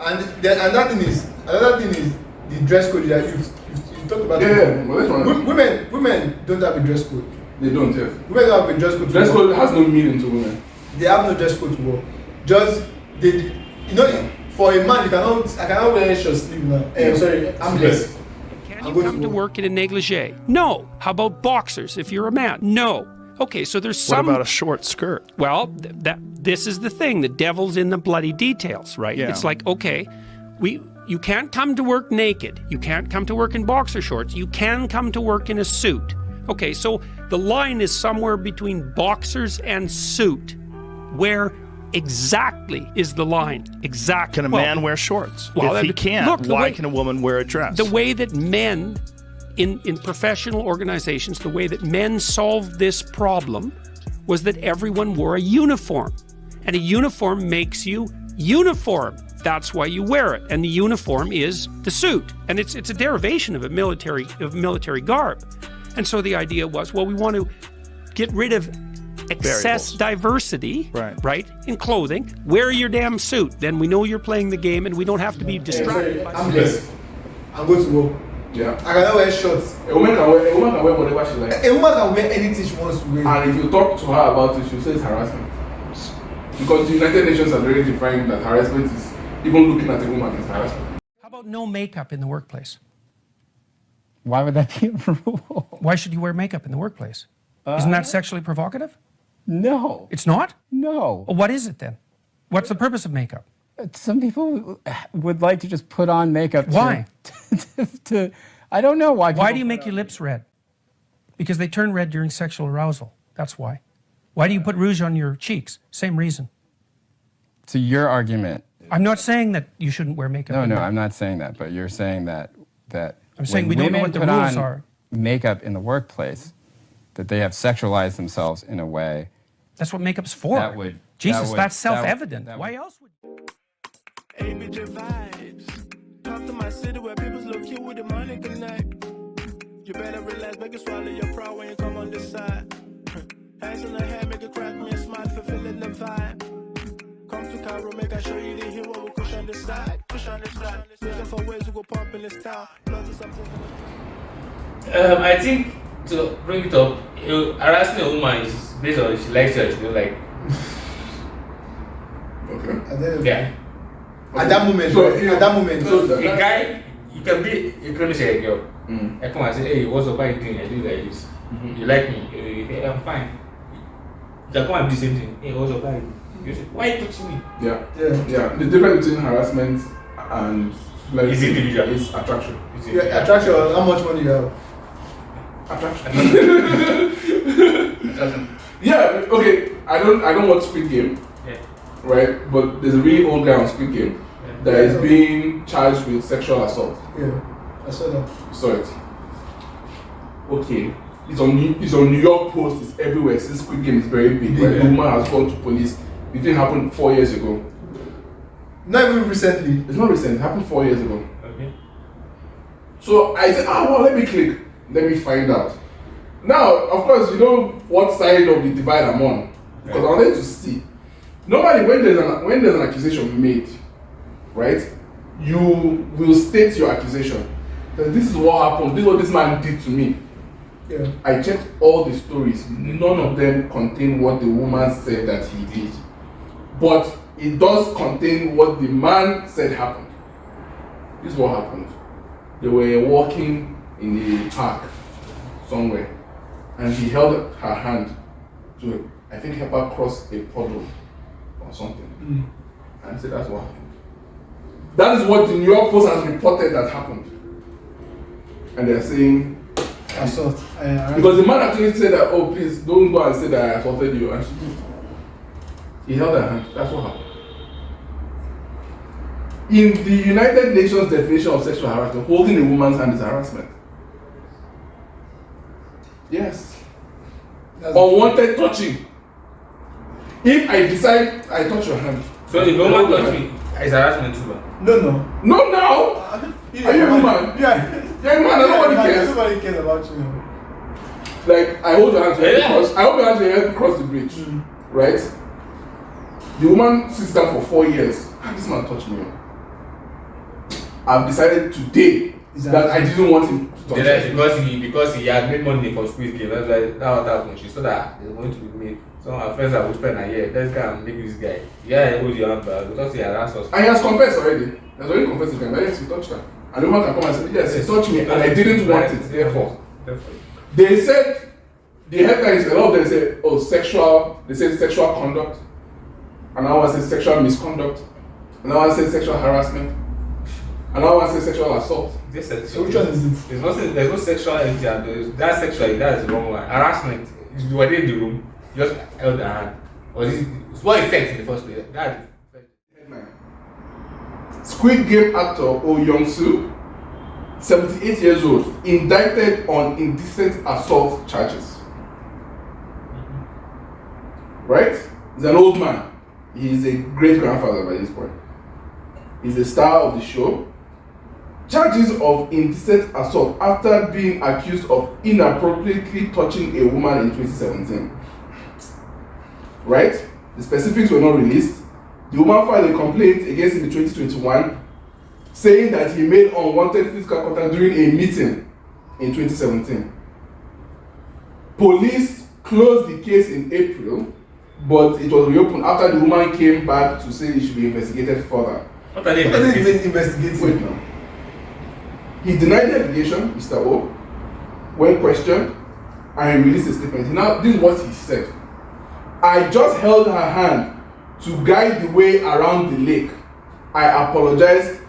And that thing is another thing is the dress code that you talked about. Women don't have a dress code. They don't. Yes. Women don't have a dress code. Dress code has no meaning to women. They have no dress code to wear. Just for a man, I cannot wear short sleeve now. Sorry, I'm less. Can you come to work in a negligee? No. How about boxers if you're a man? No. Okay, so there's some... What about a short skirt? Well, this is the thing. The devil's in the bloody details, right? Yeah. It's like, okay, you can't come to work naked. You can't come to work in boxer shorts. You can come to work in a suit. Okay, so the line is somewhere between boxers and suit. Where exactly is the line? Exactly. Can a man wear shorts? Well, if he can't, why can a woman wear a dress? The way that men... In professional organizations, the way that men solved this problem was that everyone wore a uniform. And a uniform makes you uniform. That's why you wear it. And the uniform is the suit. And it's a derivation of a military garb. And so the idea was, well, we want to get rid of excess diversity, right, in clothing. Wear your damn suit. Then we know you're playing the game and we don't have to be distracted. I'm blessed. I'm going to go. Yeah. I cannot wear shorts. A woman can wear whatever she likes. A woman can wear anything she wants to wear. And if you talk to her about it, she'll say it's harassment. Because the United Nations are very defined that harassment is, even looking at a woman is harassment. How about no makeup in the workplace? Why would that be a rule? Why should you wear makeup in the workplace? Isn't that sexually provocative? No. It's not? No. Well, what is it then? What's the purpose of makeup? Some people would like to just put on makeup. Why? I don't know why. Why do you make your lips red? Because they turn red during sexual arousal. That's why. Why do you put rouge on your cheeks? Same reason. So your argument... I'm not saying that you shouldn't wear makeup. No, I'm not saying that. But you're saying that I'm saying we don't know what the rules are. Makeup in the workplace, that they have sexualized themselves in a way. That's what makeup's for. That's self-evident. Why else would... ABJ vibes. Talk to my city where people look cute with the money connect. You better relax, make it swallow your pride when you come on this side. Hands in the hair, make it crack me a smile, fulfilling the vibe. Come to Cairo, make I show you the hero, we'll push on the side, Looking for ways to go pump in the style. I think to bring it up, harassing a woman is based on if she likes you or she don't like. Okay. Yeah. At that moment, so a guy, you can be a close a girl. I come and say, hey, what's up? How you doing? I do like this. You like me? Hey, I'm fine. You can come and do the same thing. Hey, what's up? How you doing? You say, why are you touching me? Yeah. The difference between harassment and is individual. Is attraction. Attraction. How much money you have? Attraction. Yeah. Okay. I don't watch Squid Game. Yeah. Right, but there's a really old guy on Squid Game that is being charged with sexual assault. Yeah, I saw that. You saw it. Okay, it's on New York Post. It's everywhere. Since Squid Game is very big, right? The woman has gone to police. It didn't happen 4 years ago. Not even recently. It's not recent. It happened 4 years ago. Okay. So I said, well, let me click. Let me find out. Now, of course, you know what side of the divide I'm on, because I wanted to see. Normally, when there's an accusation made, right, you will state your accusation. That this is what happened. This is what this man did to me. Yeah. I checked all the stories. None of them contain what the woman said that he did, but it does contain what the man said happened. This is what happened. They were walking in a park somewhere, and he held her hand to, I think, help her cross a puddle or something. And I said that's what happened. That is what the New York Post has reported that happened. And they're saying assault. Because the man actually said that, oh please don't go and say that I assaulted you, and she did. He held her hand. That's what happened. In the United Nations definition of sexual harassment, holding a woman's hand is harassment. Yes. Unwanted touching. If I decide I touch your hand. So if a woman touch me, it's harassment too. No. Not now. Are you a woman? Yeah. Yeah, man, nobody cares. Nobody cares about you. Like, I hold your hand to help cross. I hold your hand to help cross the bridge. Right? The woman sits down for 4 years. And this man touched me. I've decided today that I didn't want him to touch it. Because he had made money for squidgame. That's like that what happened. She saw that there's going to be made. Some of our friends are whispering that let's go and make this guy. Yeah, he holds your hand back because he harassed us. And he has confessed already. He has already confessed to them that yes, he touched her. And the woman can come and say, yes, he touched me and I didn't want it, therefore. They said, the headlines, a lot of them say, oh, sexual conduct. Another one says sexual misconduct. Another one says sexual harassment. Another one says sexual assault. So which one is it? There's no sexuality. That's sexual. That's the wrong one. Harassment. You were in the room. You just held the hand. Or what effect in the first place? That headline. Squid Game actor Oh Young-soo, 78 years old, indicted on indecent assault charges. Right? He's an old man. He's a great grandfather by this point. He's the star of the show. Charges of indecent assault after being accused of inappropriately touching a woman in 2017. Right? The specifics were not released. The woman filed a complaint against him in 2021, saying that he made unwanted physical contact during a meeting in 2017. Police closed the case in April, but it was reopened after the woman came back to say it should be investigated further. What are they investigating? Wait now. He denied the allegation, Mr. O, when questioned, and he released a statement. Now, this is what he said. I just held her hand to guide the way around the lake. I apologized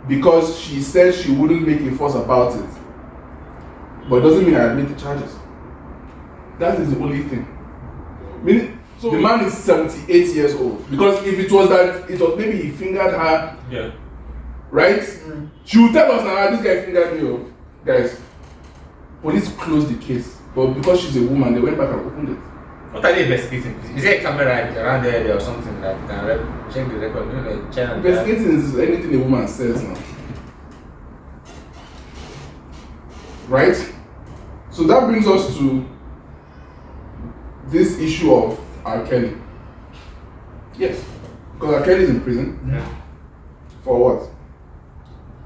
because she said she wouldn't make a fuss about it. But it doesn't mean I admit the charges. That is the only thing. So the man is 78 years old. Because if it was that, it was maybe he fingered her. Yeah. Right? She will tell us now, this guy fingered me. Guys, police closed the case. But because she's a woman, they went back and opened it. What are they investigating? Is there a camera around there or something that you can check the record? You know, like channel. Investigating is anything a woman says now. Right? So that brings us to this issue of R. Kelly. Yes. Because R. Kelly is in prison. Yeah. For what?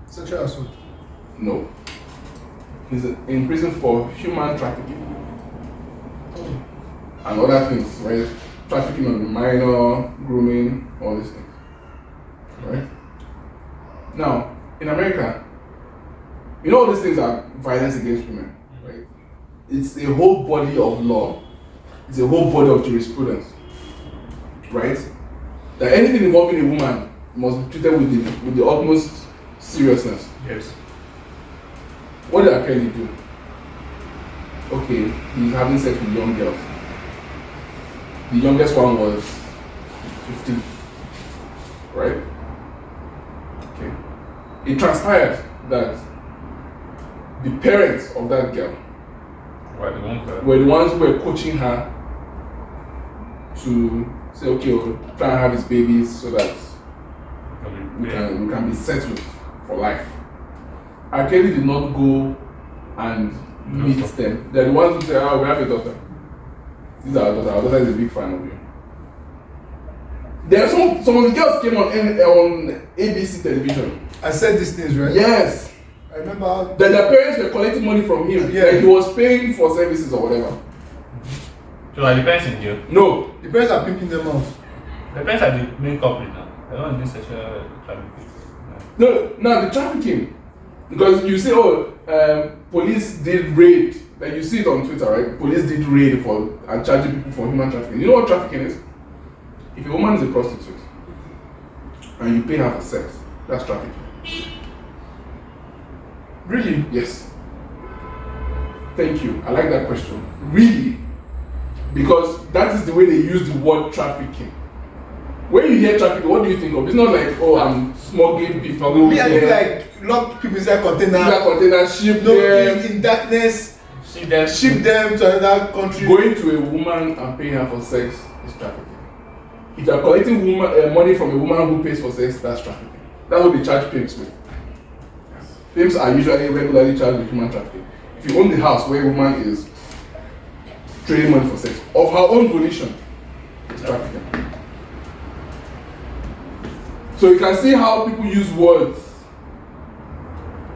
Sexual assault. No. He's in prison for human trafficking. And other things, right? Trafficking on the minor, grooming, all these things. Right? Now, in America, you know all these things are violence against women, right? It's a whole body of law. It's a whole body of jurisprudence. Right? That anything involving a woman must be treated with the utmost seriousness. Yes. What did R. Kelly do? Okay, he's having sex with young girls. The youngest one was 15, right? Okay. It transpired that the parents of that girl were the ones who were coaching her to say, okay, we'll try and have his babies so that we can be settled for life. R. Kelly did not go and meet them. They're the ones who say, oh, we have a daughter. This is our daughter. Our daughter is a big fan of you. There are some of the girls came on ABC television. I said these things, right? Yes. I remember that their parents were collecting money from him. Yeah. Like he was paying for services or whatever. So are the parents in jail? No. The parents are pimping them out. The parents are the main culprit now. They don't do sexual trafficking. No, the trafficking. Because you say, police did raid. Like you see it on Twitter, right? Police did raid and charging people for human trafficking. You know what trafficking is? If a woman is a prostitute and you pay her for sex, that's trafficking. Really? Yes. Thank you. I like that question. Really? Because that is the way they use the word trafficking. When you hear trafficking, what do you think of? It's not like, I'm smuggling people. Me, I mean, like lock people inside container, ship them in darkness. Ship them to another country. Going to a woman and paying her for sex is trafficking. If you are collecting money from a woman who pays for sex, that's trafficking. That's what they charge pimps with. Pimps are usually regularly charged with human trafficking. If you own the house where a woman is trading money for sex of her own volition, it's trafficking. So you can see how people use words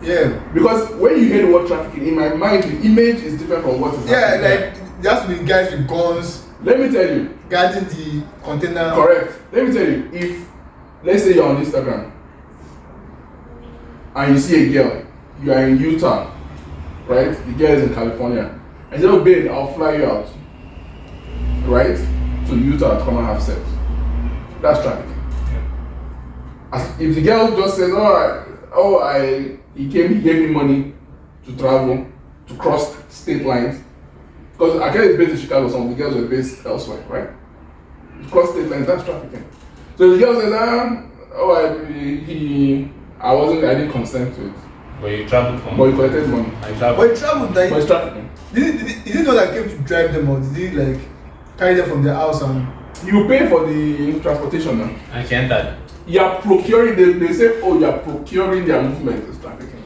Yeah. Because when you hear the word trafficking, in my mind, the image is different from what is happening. Like there has to be guys with guns. Let me tell you. Guarding the container. Correct. Let me tell you. If, let's say you're on Instagram, and you see a girl, you are in Utah, right? The girl is in California. And you say, oh babe, I'll fly you out, right? To Utah to come and have sex. That's trafficking. If the girl just says, he gave me money to travel, to cross state lines, because I guess it's based in Chicago, some of the girls were based elsewhere, right? To cross state lines, that's trafficking. So the girl says, I didn't consent to it. But you traveled from. But you collected money. But he traveled like. But it's trafficking. Is it not that came to drive them, or did he like carry them from their house and? You pay for the transportation now. And she entered. You are procuring. They say, you are procuring their movement is trafficking.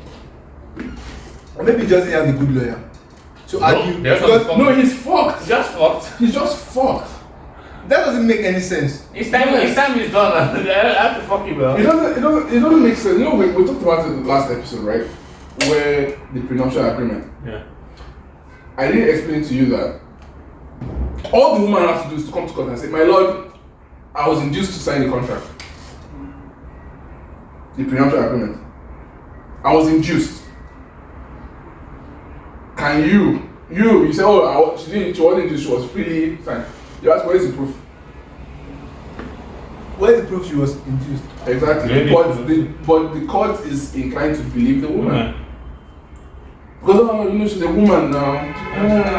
Or maybe he just didn't have a good lawyer to argue. No, he's fucked. Just fucked. He's just fucked. That doesn't make any sense. His time is done. I have to fuck you, bro. It doesn't make sense. You know, we talked about it in the last episode, right? Where the prenuptial agreement. Yeah. I didn't explain to you that all the woman has to do is to come to court and say, my lord, I was induced to sign the contract. The prenuptial agreement. I was induced. Can you say, she wasn't induced, she was freely signed. You ask, where is the proof? Where is the proof she was induced? Exactly. But the court is inclined to believe the woman. Because she's a woman now.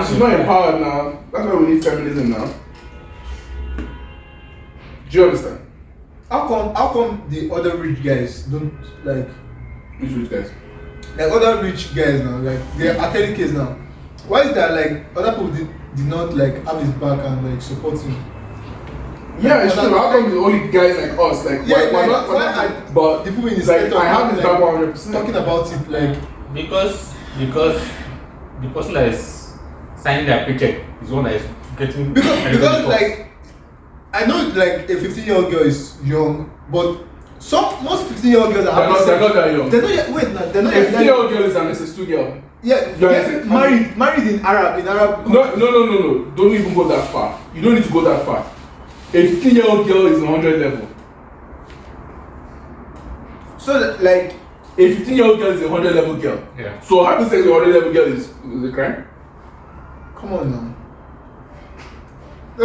She's not empowered now. That's why we need feminism now. Do you understand? How come the other rich guys don't like? Which rich guys? Like other rich guys now, like they're athletic kids now. Why is that like other people did not like have his back and like support him? Yeah, it's true. How come the only guys like us, like but the people in his like I have his back 100%. Talking about it like because the person that is signing their paycheck is one that is getting because like I know like a 15-year-old girl is young, but most 15-year-old girls are they're not that young. They're not yet. Wait, no, they're not a 15-year-old girl is an SS2 girl. Yeah, married in Arab. No. Don't even go that far. You don't need to go that far. A 15-year-old girl is 100 level. So like a 15-year-old girl is a 100 level girl. Yeah. So having sex with a 100 level girl is a crime? Come on now.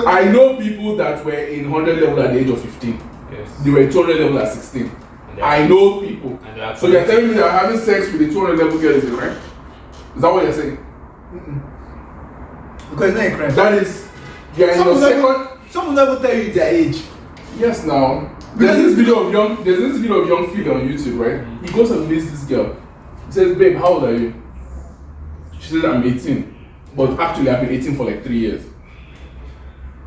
I know people that were in 100 level at the age of 15. Yes. They were 200 level at 16. I know people. So you're telling me that having sex with a 200 level girl is a crime? Is that what you're saying? Because it's not a crime. That is, you're in your second. Someone never tell you their age. Yes, now. There's this video of young Phil on YouTube, right? He goes and meets this girl. He says, babe, how old are you? She says, I'm 18. But actually, I've been 18 for like 3 years.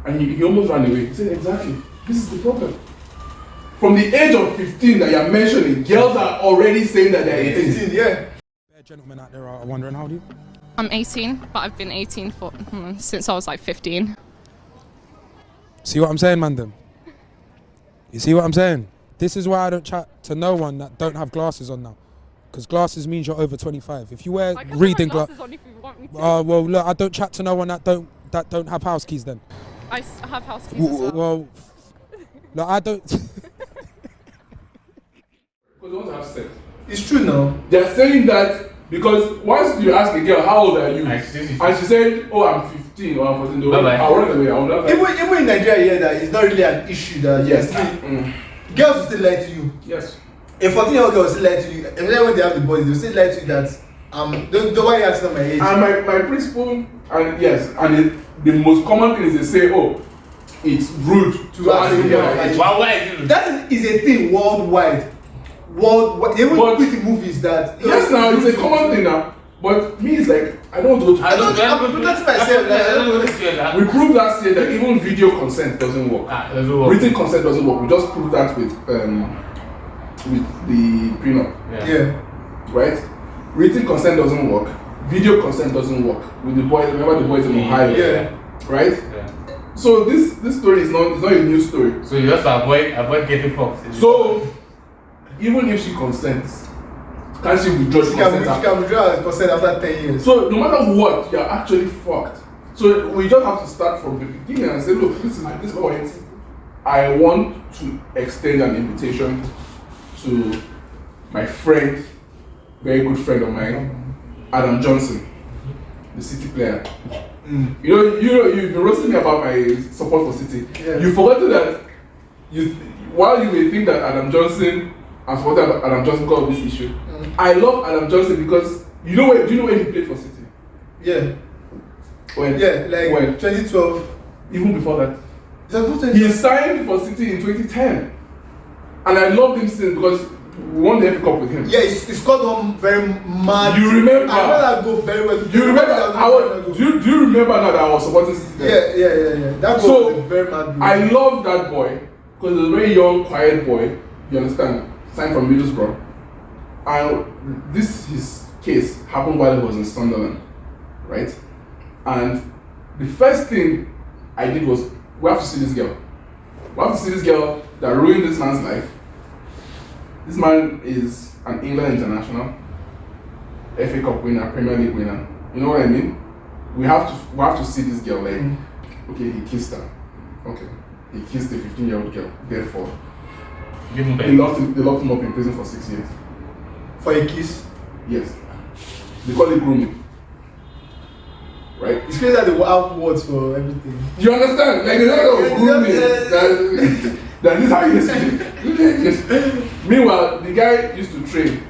And he almost ran away. He said, exactly. This is the problem. From the age of 15 that you're mentioning, girls are already saying that they're 18. Yeah. Gentlemen out there are wondering, how old are you? I'm 18, but I've been 18 since I was like 15. See what I'm saying, Mandem? You see what I'm saying? This is why I don't chat to no one that don't have glasses on now. Because glasses means you're over 25. If you wear reading glasses on if you want me to. Well, look, I don't chat to no one that don't have house keys then. I have house keys as well. Well, no, I don't. Because they want to have sex. It's true now. They're saying that because once you ask a girl, how old are you? And she said, oh, I'm 15 or I'm 14. I'll run away. Even in Nigeria, yeah, that it's not really an issue that girls will still lie to you. Yes. A 14-year-old girl will still lie to you. And then when they have the boys, they'll still lie to you that don't why you asking my age. And my principle, and yes, and the most common thing is they say, oh, it's rude to ask a girl my age. Why is it rude? That is a thing worldwide. They even put in movies that. Yes, now it's a common thing now. But me, it's like I don't go to. I'm protecting myself. We proved last year that even video consent doesn't work. Written consent doesn't work. We just proved that with the prenup. Yeah. Right. Written consent doesn't work. Video consent doesn't work. With the boys, remember the boys in Ohio. Yeah. Right. Yeah. So this story is not a new story. So you just avoid getting fucked. So even if she consents, Can she withdraw the consent? She can withdraw her consent after 10 years. So no matter what, you're actually fucked. So we just have to start from the beginning and say, look, listen, at this point, I want to extend an invitation to my friend, very good friend of mine, Adam Johnson, the City player. You've been roasting me about my support for City. Yeah. You forgot that while you may think that Adam Johnson, I'm supporting Adam Johnson because of this issue, I love Adam Johnson because do you know when he played for City? Yeah. When? Yeah, like when? 2012. Even before that. He signed for City in 2010. And I loved him since because we won the FA Cup with him. Yeah, he scored one very mad. You remember? I know that go very well. You remember? Do you remember now that I was supporting City? Yeah. That goal was a very mad goal. I love that boy because he's a very young, quiet boy. You understand? Signed from Middlesbrough. And his case happened while he was in Sunderland, right? And the first thing I did was, we have to see this girl. We have to see this girl that ruined this man's life. This man is an England international, FA Cup winner, Premier League winner. You know what I mean? We have to see this girl. Like, okay, he kissed her. Okay, he kissed a 15-year-old girl. Therefore, they locked him up in prison for 6 years. For a kiss? Yes. They call it grooming. Right? It's clear that they will have words for everything. You understand? Like, they don't grooming. That is how he is. Meanwhile, the guy used to train.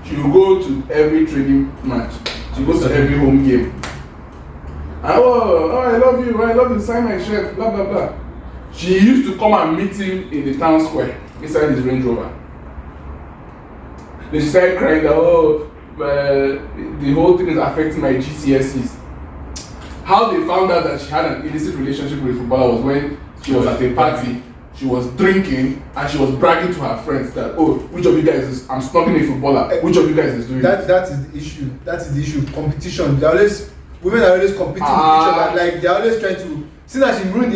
She would go to every training match. She goes to every home game. Oh, I love you, sign my shirt, blah, blah, blah. She used to come and meet him in the town square, inside his Range Rover. Then she started crying that, the whole thing is affecting my GCSEs. How they found out that she had an illicit relationship with a footballer was when she was at a party, she was drinking, and she was bragging to her friends that, which of you guys is, I'm snugging a footballer, which of you guys is doing that? That is the issue. That is the issue. Competition. Women are always competing with each other. Like, they're always trying to, see that she ruined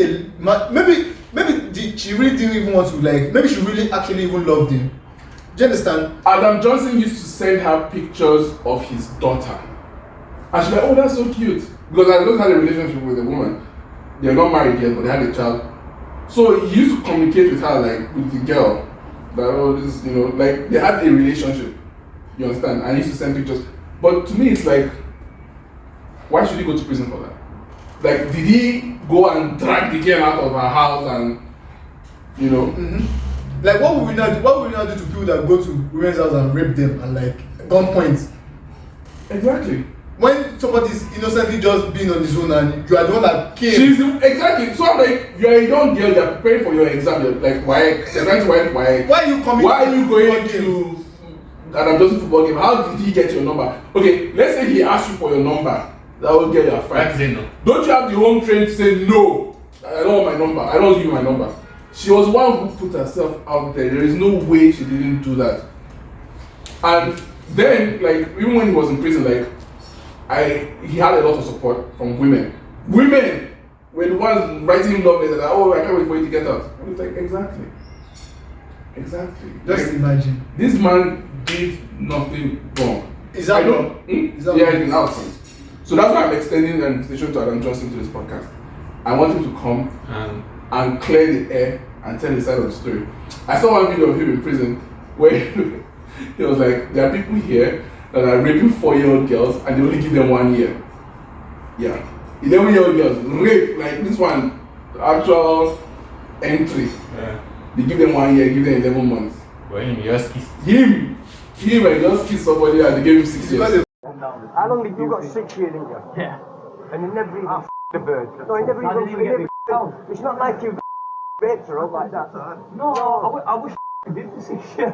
maybe she really didn't even want to, like, maybe she really actually even loved him. Do you understand? Adam Johnson used to send her pictures of his daughter. And she's like, oh, that's so cute. Because I just had a relationship with a woman. They're not married yet, but they had a child. So he used to communicate with her, like, with the girl. That, like, they had a relationship. You understand? And he used to send pictures. But to me, it's like, why should he go to prison for that? Like, did he go and drag the girl out of her house and, Like, what would we not do to people that go to women's house and rape them and, like, gunpoint? Exactly. When somebody's innocently just being on his own and you are the one that came. Exactly. So I'm like, you're a young girl, you're preparing for your exam, you're like, you're trying to write why? Why are you going to Adam Johnson football game? How did he get your number? Okay, let's say he asked you for your number. That will get your fight. No. Don't you have the home train to say no? I don't want my number. I don't give you my number. She was one who put herself out there. There is no way she didn't do that. And then, like, even when he was in prison, like, he had a lot of support from women. Women were the ones writing him love letters. I can't wait for you to get out. I was like, exactly. Just imagine. This man did nothing wrong. Is that wrong? He's been out since. So that's why I'm extending an invitation to Adam Johnson to this podcast. I want him to come and clear the air and tell his side of the story. I saw one video of him in prison where he was like, there are people here that are raping 4-year-old girls and they only give them 1 year. Yeah. 11-year-old girls rape, like this one, the actual entry. Yeah. They give them 1 year, give them 11 months. Well, him, you just kissed. Him, I just kissed somebody and they gave him 6 years. How long did you got 6 years, didn't you? Yeah. And he never even the bird. No, he never even it's not like you raped her up like that. No, I wish did for 6 years.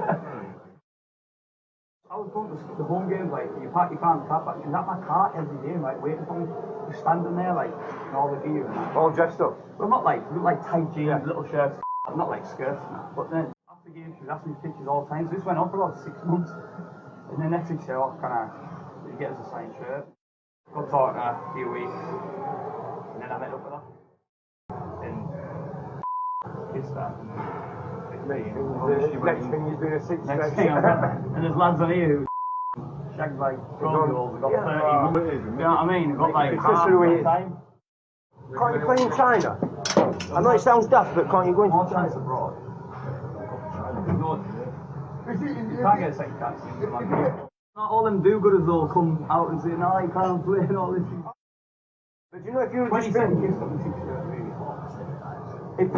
I was going to the home games, like, you park your car in the car park, she was at my car every day, like, waiting for me, just standing there, like, in all the gear and that. All dressed up? Well, not like tight jeans, little shirts, not like skirts and that. But then, after the game, she was asking me pictures all the time, so this went on for about 6 months. And then next thing she said, you get us a signed shirt. Got talking to her a few weeks, and then I met up with her. And kissed her. Next thing he's doing a 6 stretch. And there's lads on here who shagged like 12-year-olds, got 30 months. You know what I mean? They've got like it's just the way it is. Can't you play in China? I know it sounds daft, but can't you go into China? Abroad. You can't get a second chance. Not all them do-gooders will come out and say, no, you can't play and all this. But you know, if you would have 27 kids got if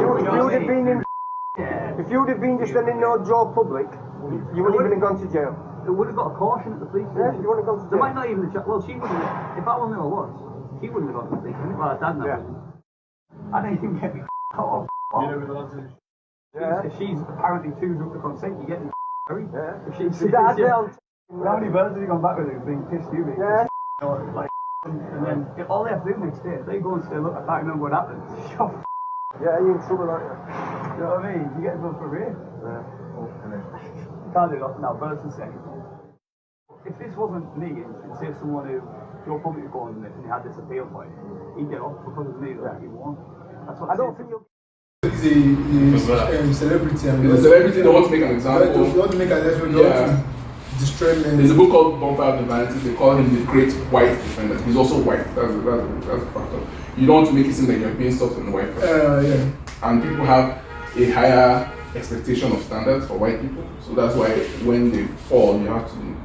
you would have been just an no-draw public, you wouldn't even have gone to jail. They would have got a caution at the police station. Yeah, you wouldn't have gone to jail. They might not even have well, she wouldn't have, if I wasn't who I was, she wouldn't have gone to the police station. Well, her dad never. I don't even get me caught off. If she's apparently too drunk to consent, you get me buried. Yeah. If she's How many birds have you gone back with who've been pissed you? Yeah. Like, and then all they have to do next day, they go and say, look, I can't remember what happened. Yeah, you're in trouble, aren't you? You know what I mean? You get done for real. Yeah. You can't do that now, birds and say. If this wasn't me, and say someone who Joe Public was going and he had this appeal for it, he'd get off because of me that he won. That's what I don't think you'll. He's a celebrity. And he's a celebrity. They want to make an example. They want to make an example. They want to destroy men. There's a book called Bonfire of the Vanities. They call him the Great White Defender. He's also white. That's a factor. You don't want to make it seem like you're being soft on the white person. Yeah. And people have a higher expectation of standards for white people. So that's why when they fall, you have to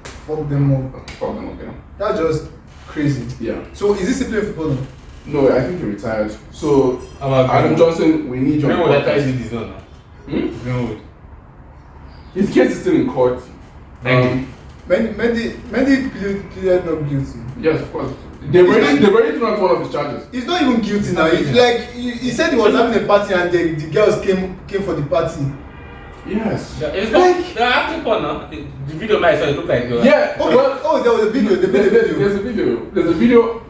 fuck them up. Fuck them up, yeah. That's just crazy. Yeah. So is this still football now? No, I think he retired. So Adam Johnson, we need your Greenwood. That is his own now. Greenwood. His case is still in court. Mendy pleaded not guilty. Yes, of course. They've already thrown out one of his charges. He's not even guilty now. He's like he said he was having a party and the girls came for the party. Yes. Yeah, it's like they're acting for now. The video might look like there was a video. There's a video.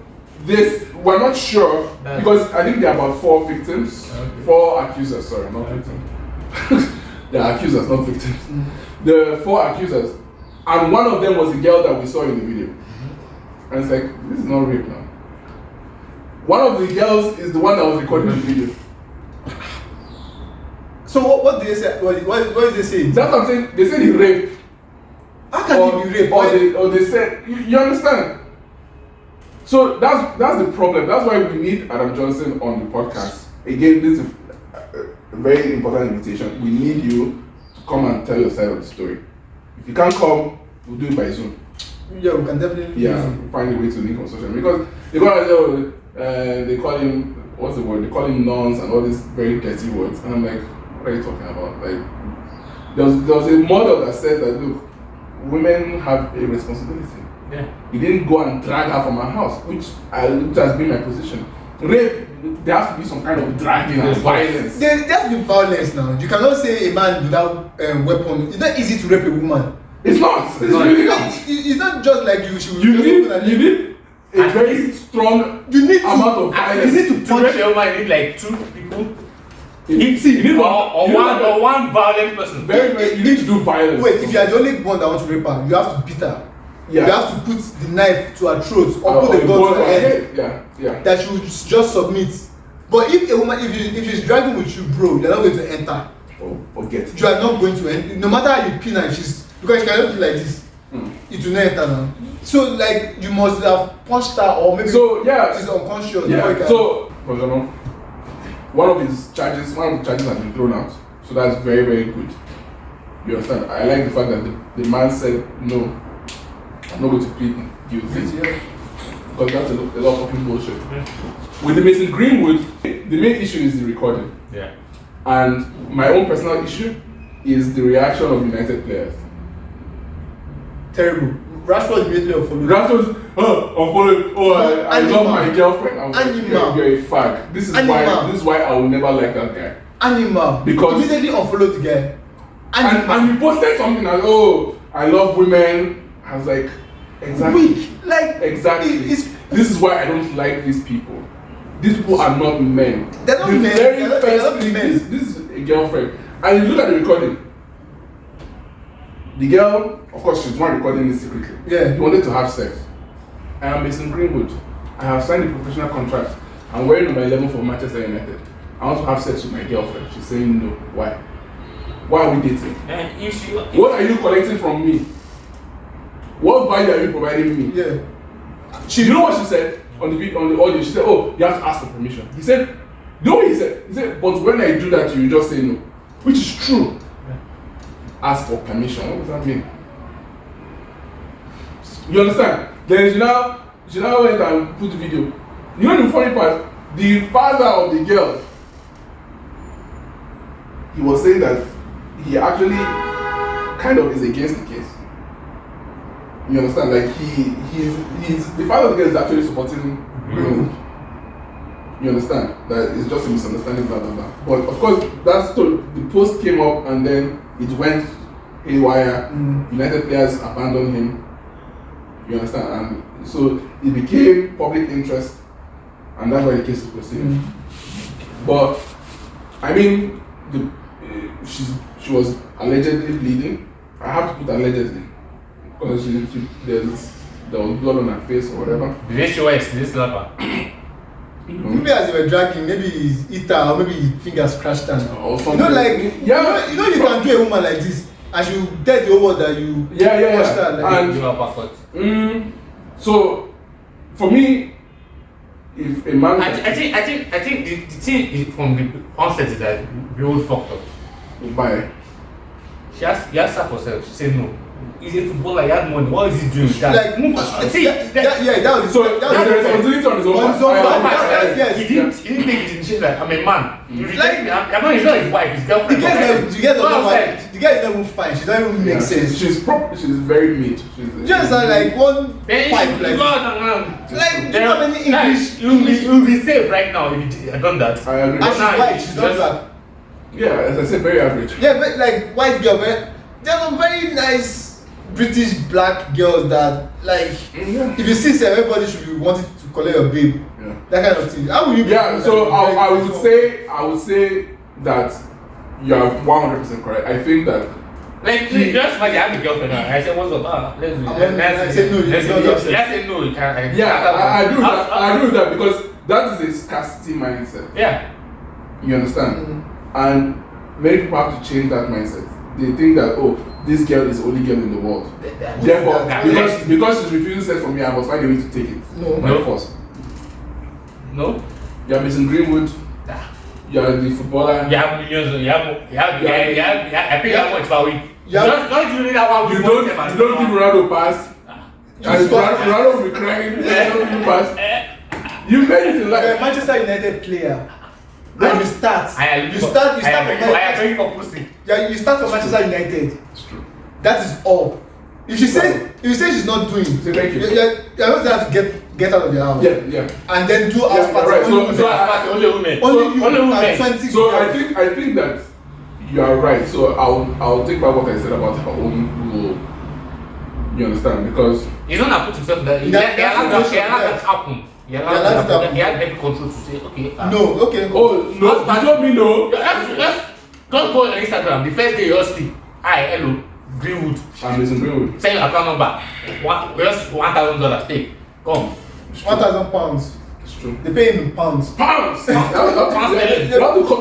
We're not sure because I think there are about 4 victims, 4 accusers. Sorry, not victims. They are accusers, not victims. The 4 accusers, and one of them was the girl that we saw in the video. And it's like, this is not rape now. One of the girls is the one that was recording the video. So what did they say? What did they say? That's what I'm saying. They said he raped. How can he be raped? Or they said, you understand? So that's the problem. That's why we need Adam Johnson on the podcast. Again, this is a very important invitation. We need you to come and tell your side of the story. If you can't come, we'll do it by Zoom. Yeah, we can definitely find a way to link on social media. Because they're gonna they call him, what's the word? They call him nuns and all these very dirty words. And I'm like, what are you talking about? Like, there was a model that said that, look, women have a responsibility. Yeah. You didn't go and drag her from her house, which has been my position. Rape, there has to be some kind of dragging and violence. There has to be violence now. You cannot say a man without weapon. It's not easy to rape a woman. It's not. It's really not. It's not just like you should. You need a very strong amount of violence. You need to rape your woman. You need like 2 people. You need one violent person. You need to do violence. Wait, if you are the only one that wants to rape her, you have to beat her. Yeah. You have to put the knife to her throat or put a gun to her head. Yeah. That she will just submit. But if a woman, if she's dragging with you, bro, you're not going to enter. Forget it. You are not going to enter. No matter how you pin her, because she cannot do like this. It will not enter now. So like you must have punched her or maybe she's unconscious. Yeah. So one of the charges has been thrown out. So that's very, very good. You understand? I like the fact that the man said no. I'm not going to plead guilty because that's a lot of fucking bullshit. With the Mason Greenwood, the main issue is the recording. Yeah. And my own personal issue is the reaction of United players. Terrible. Rashford immediately unfollowed. Rashford, unfollowed. I love my girlfriend. I was like, you're a fag. This is why I will never like that guy. Animal. Because immediately unfollowed the guy. And you posted something like, I love women. I was like, exactly. Weak. Like exactly. This is why I don't like these people. These people are not men. They're not men. They're not men. This is a girlfriend. And you look at the recording. The girl, of course, she's not recording this secretly. Yeah. She wanted to have sex. I am Mason Greenwood. I have signed a professional contract. I'm wearing number 11 for Manchester United. I want to have sex with my girlfriend. She's saying no. Why? Why are we dating? And if she, what are you collecting from me? What value are you providing me? Yeah. You know what she said on the audio? She said, oh, you have to ask for permission. He said, you know what he said? He said, but when I do that, you just say no. Which is true. Ask for permission. What does that mean? You understand? Then she now went and put the video. You know the funny part? The father of the girl, he was saying that he actually kind of is against the case. You understand? Like he's the father of the girl is actually supporting Brotherhood. You understand? That it's just a misunderstanding, blah blah blah. But of course, the post came up and then it went haywire. United players abandoned him. You understand? And so it became public interest, and that's why the case is proceeding. But I mean, she was allegedly bleeding. I have to put allegedly because there was blood on her face or whatever. Did they show us this slapper? Maybe as they were dragging, maybe his eater or maybe his fingers crashed down. Or something. You know, like you know you can do a woman like this and she will tell the whole world that you watched her. Like, and so for me, if a man, I think the thing from the onset is that we all fucked up. Why? She asked her for herself. She said no. He's a footballer, he had money. What is he doing? Like, move. See, that was so that was the responsibility on his own part. Yes. He didn't take it in shit like I'm a man. I'm not, he's not his wife, his girlfriend. The girl is not even fine. She doesn't even make sense. She's very mid. Just like one pipe. Like, there are many English. You'll be safe right now if you had done that. I agree. And she's white. She's not black. Yeah, as I said, very average. Yeah, but like white girl, there are some very nice British black girls that like if you see everybody should be wanting to collect your babe. Yeah. That kind of thing. How will you be? Yeah, so I would say that you are 100% correct. I think that like just like I have a girlfriend now. I said what's up? Let's do it. I said no, let's say no, you can't. I agree with that because that is a scarcity mindset. Yeah. You understand? And many people have to change that mindset. They think that this girl is the only girl in the world. Therefore, because she's refusing sex from me, I must find a way to take it. No force. No. You are Mason Greenwood. You are the footballer. You have millions. I pay how much per week. Don't you need that 1 week? You don't give Ronaldo pass. And Ronaldo will be crying. You don't give pass. You made it in life. You're a Manchester United player. When you start for pussy. Yeah, you start for Manchester United. It's true. That is all. If you say she's not doing, thank you. You don't have to get out of your house. Yeah. And then do house party. Right. Only women. Only women. 20. So I think that you are right. So I'll take back what I said about her own rule. You understand? Because he's not put himself there. He allowed that happen. He had heavy control to say, okay. No, okay. Oh, no, you told me no. Let's go on Instagram. The first day you'll see, hi, hello, Greenwood. I'm Mason Greenwood. Send your account number. Just $1,000. Take. Come. £1,000. It's true. They pay in pounds. Pounds! You have to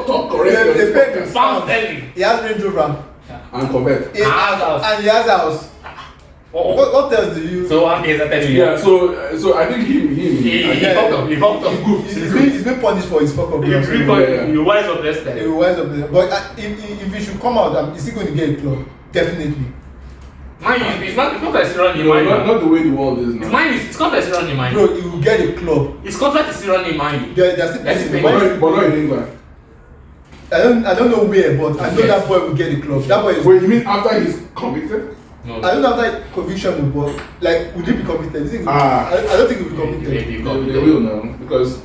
talk correct. They pay in pounds sterling. He has Range Rover. And convert. And he has house. What else do you? So one case I tell you. Yeah. So I think he fucked up. He fucked up. He's been punished for his fuck up. He wise up next time. He wise up next time. But if he should come out, is he going to get a club? Definitely. Mind you, it's not like running mind. Not the way the world is now. It's not like running mind. Bro, he will get a club. It's contract is running mind. They're still but not in England. I don't know where, but I know that boy will get a club. That boy is. Wait, you mean after he's convicted? No. I don't know after conviction will, but like, would he be convicted? I don't think he will be convicted. They will now because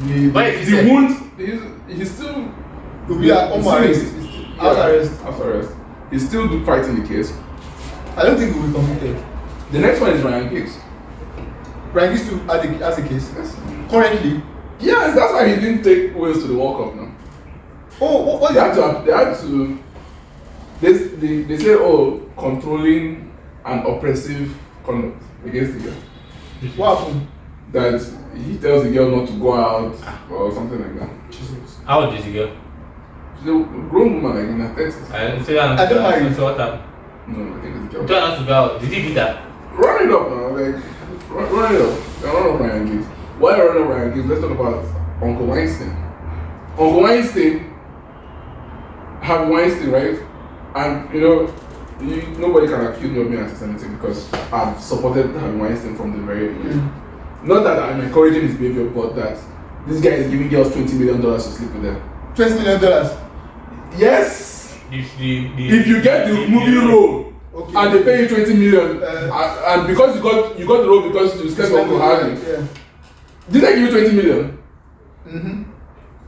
the wound he's still will be at home arrest. House arrest. He's still fighting the case. I don't think he will be convicted. The next one is Ryan Giggs. Ryan Giggs still has a case. Yes. Currently. Yes, that's why he didn't take Wales to the World Cup now. Oh, what they had to. They say, controlling and oppressive conduct against the girl. What happened? That he tells the girl not to go out or something like that. Jesus. How old is the girl? She's a grown woman, like in her 30s. I don't know. I don't mind. So what happened? No, I think it's a girl. You told her not to go out. Did he beat her? Run it up now, like run it up. Run up Ryan Giggs. While I run up Ryan Giggs, let's talk about Uncle Weinstein. Uncle Weinstein, Harvey Weinstein, right? And nobody can accuse me of being anti-Semitic because I've supported Harvey Weinstein from the very beginning. Not that I'm encouraging his behavior, but that this guy is giving girls $20 million to sleep with them. $20 million? Yes! If you get the movie role, okay, and they pay you $20 million, and because you got the role because you slept with Uncle Harvey, did they give you $20 million? Mm-hmm.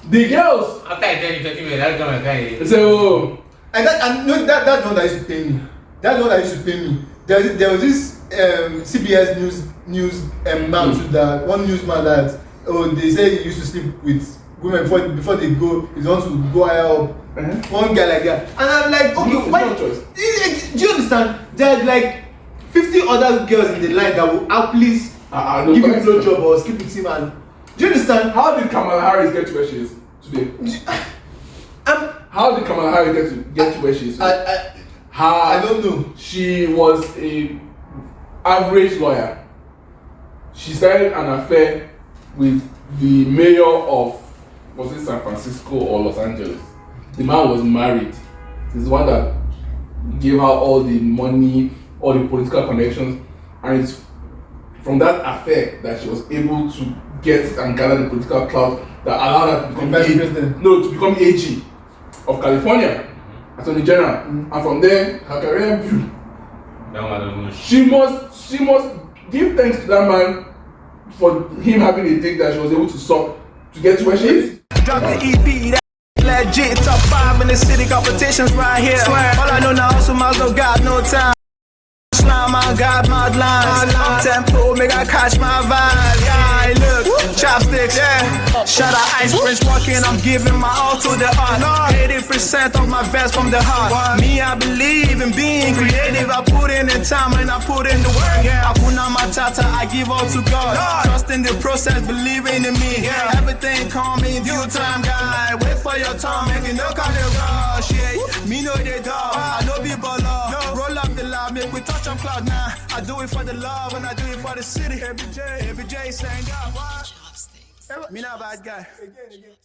The girls. After I tell you $20 million, that's gonna guy. So. That's what I used to pay me. That's what I used to pay me. There was this CBS news man to that one newsman that they say he used to sleep with women before they go. He wants to go higher up. One guy like that, and I'm like, okay, why? Do you understand? There are like 50 other girls in the line that will happily give him no job or sleep with him. And do you understand? How did Kamala Harris get to where she is today? How did Kamala Harris get to where she is today? I don't know. She was a average lawyer. She started an affair with the mayor of, was it San Francisco or Los Angeles? The man was married. He's the one that gave her all the money, all the political connections, and it's from that affair that she was able to get and gather the political clout that allowed her to become AG of California, Attorney General, and from there her career grew. She must give thanks to that man for him having a dick that she was able to suck to get to where she is. Drop the EP, that legit, top 5 in the city, competitions right here. All I know now, also miles don't got no time. Slime, I got my lines. Tempo, make I catch my vibe. Yeah, look, chopsticks, yeah. Shout out Ice Prince walking, I'm giving my all to the art. 80% of my vest from the heart. Me, I believe in being creative. I put in the time and I put in the work. I put on my tata, I give all to God. Trust in the process, believing in me. Everything calm in due time, guy. Wait for your time, make it no kind of rush. Me know they dog, I know people love. Roll up the love, make we touch on cloud now. I do it for the love and I do it for the city. Every J saying God, what? Me not bad guy. Again.